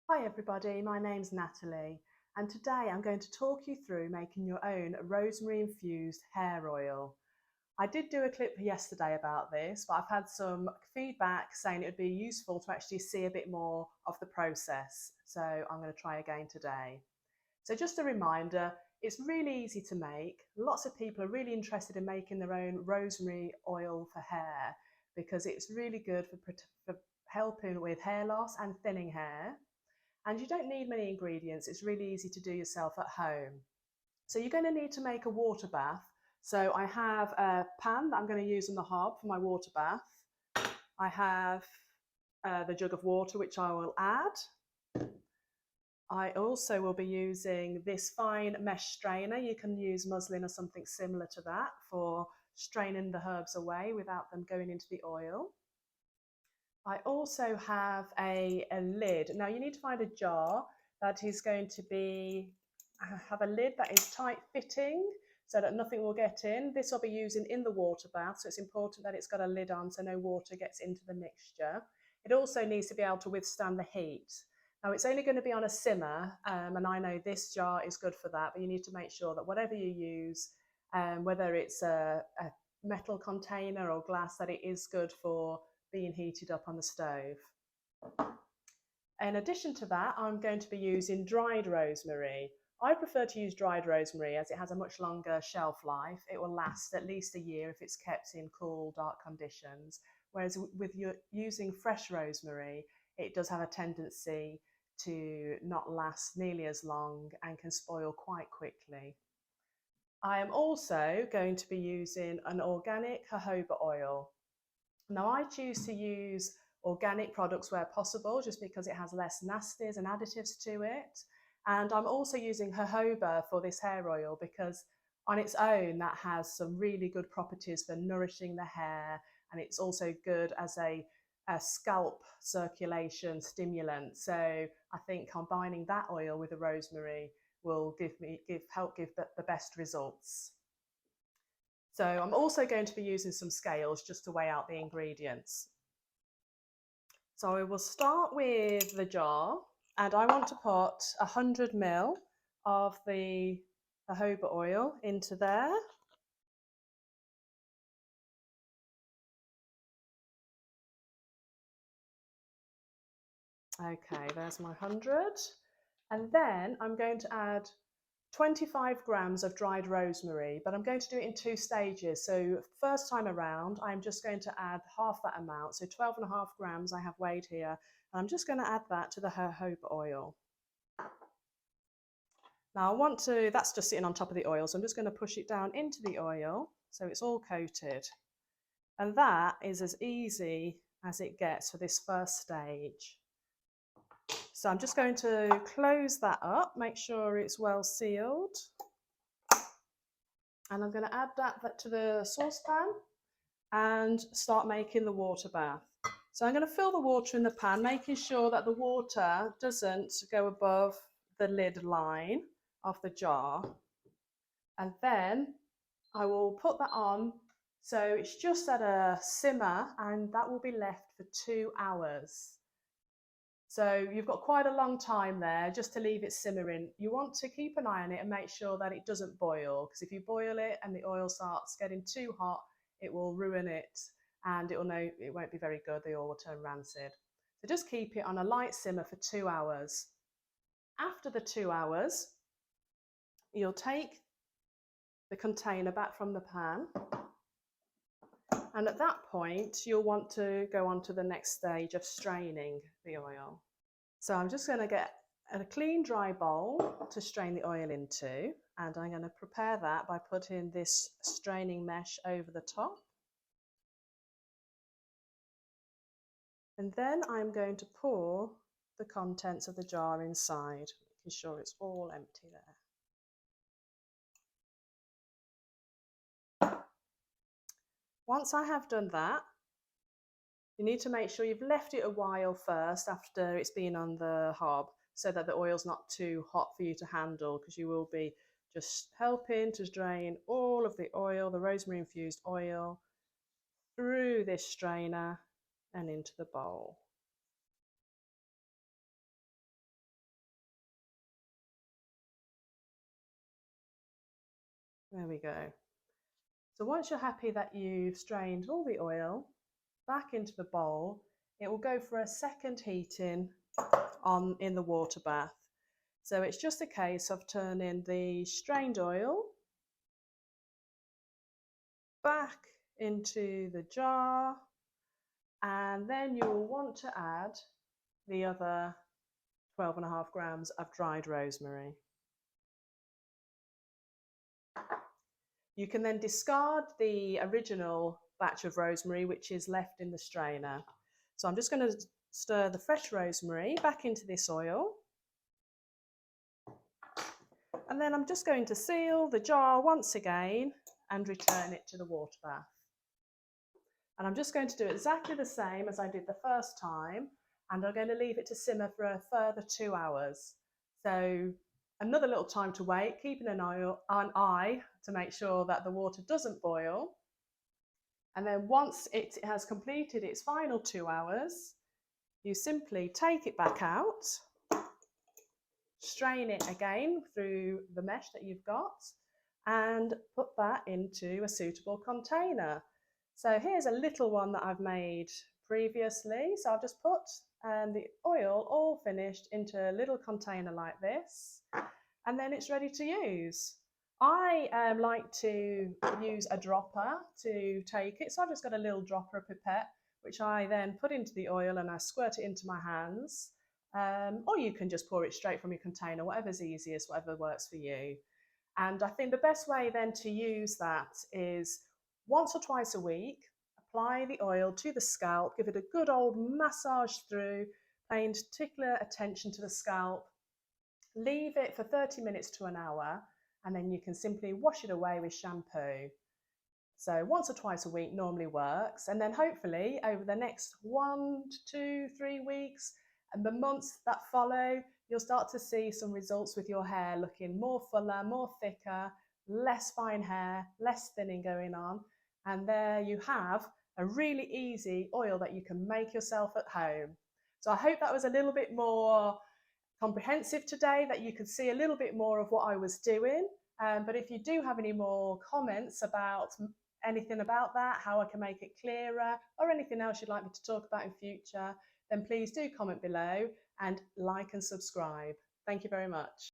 Hi everybody, my name's Natalie and today I'm going to talk you through making your own rosemary infused hair oil. I did do a clip yesterday about this, but I've had some feedback saying it would be useful to actually see a bit more of the process. So I'm going to try again today. So just a reminder, it's really easy to make. Lots of people are really interested in making their own rosemary oil for hair because it's really good for helping with hair loss and thinning hair. And you don't need many ingredients. It's really easy to do yourself at home. So you're going to need to make a water bath. So I have a pan that I'm going to use on the hob for my water bath. I have the jug of water which I will add. I also will be using this fine mesh strainer. You can use muslin or something similar to that for straining the herbs away without them going into the oil. I also have a lid. Now you need to find a jar that is going to have a lid that is tight fitting so that nothing will get in. This I'll be using in the water bath, so it's important that it's got a lid on so no water gets into the mixture. It also needs to be able to withstand the heat. Now it's only going to be on a simmer, and I know this jar is good for that, but you need to make sure that whatever you use, whether it's a metal container or glass, that it is good for being heated up on the stove. In addition to that, I'm going to be using dried rosemary. I prefer to use dried rosemary as it has a much longer shelf life. It will last at least a year if it's kept in cool, dark conditions. Whereas with using fresh rosemary, it does have a tendency to not last nearly as long and can spoil quite quickly. I am also going to be using an organic jojoba oil. Now I choose to use organic products where possible just because it has less nasties and additives to it. And I'm also using jojoba for this hair oil because on its own that has some really good properties for nourishing the hair, and it's also good as a scalp circulation stimulant. So I think combining that oil with the rosemary will help give the best results. So I'm also going to be using some scales just to weigh out the ingredients. So I will start with the jar, and I want to put 100 ml of the jojoba oil into there. Okay, there's my 100. And then I'm going to add 25 grams of dried rosemary, but I'm going to do it in two stages. So first time around, I'm just going to add half that amount. So 12.5 grams I have weighed here. And I'm just going to add that to the jojoba oil. Now that's just sitting on top of the oil. So I'm just going to push it down into the oil so it's all coated. And that is as easy as it gets for this first stage. So I'm just going to close that up, make sure it's well sealed. And I'm going to add that to the saucepan and start making the water bath. So I'm going to fill the water in the pan, making sure that the water doesn't go above the lid line of the jar. And then I will put that on so it's just at a simmer, and that will be left for 2 hours. So you've got quite a long time there just to leave it simmering. You want to keep an eye on it and make sure that it doesn't boil, because if you boil it and the oil starts getting too hot, it will ruin it and it won't be very good. The oil will turn rancid. So just keep it on a light simmer for 2 hours. After the 2 hours, you'll take the container back from the pan, and at that point you'll want to go on to the next stage of straining the oil. So I'm just going to get a clean dry bowl to strain the oil into, and I'm going to prepare that by putting this straining mesh over the top. And then I'm going to pour the contents of the jar inside, making sure it's all empty there. Once I have done that, you need to make sure you've left it a while first after it's been on the hob so that the oil's not too hot for you to handle, because you will be just helping to drain all of the oil, the rosemary infused oil, through this strainer and into the bowl. There we go. So once you're happy that you've strained all the oil back into the bowl, it will go for a second heating in the water bath. So it's just a case of turning the strained oil back into the jar, and then you will want to add the other 12.5 grams of dried rosemary. You can then discard the original batch of rosemary which is left in the strainer. So I'm just going to stir the fresh rosemary back into this oil. And then I'm just going to seal the jar once again and return it to the water bath. And I'm just going to do exactly the same as I did the first time, and I'm going to leave it to simmer for a further 2 hours. So another little time to wait, keeping an eye to make sure that the water doesn't boil. And then once it has completed its final 2 hours, you simply take it back out, strain it again through the mesh that you've got, and put that into a suitable container. So here's a little one that I've made previously. So I've just put the oil all finished into a little container like this, and then it's ready to use. I like to use a dropper to take it. So I've just got a little dropper, a pipette, which I then put into the oil and I squirt it into my hands. Or you can just pour it straight from your container, whatever's easiest, whatever works for you. And I think the best way then to use that is once or twice a week, apply the oil to the scalp, give it a good old massage through, paying particular attention to the scalp. Leave it for 30 minutes to an hour, and then you can simply wash it away with shampoo. So once or twice a week normally works, and then hopefully over the next 1 to 2, 3 weeks and the months that follow, you'll start to see some results with your hair looking more fuller, more thicker, less fine hair, less thinning going on. And there you have a really easy oil that you can make yourself at home. So I hope that was a little bit more comprehensive today, that you could see a little bit more of what I was doing. But if you do have any more comments about anything about that, how I can make it clearer, or anything else you'd like me to talk about in future, then please do comment below and like and subscribe. Thank you very much.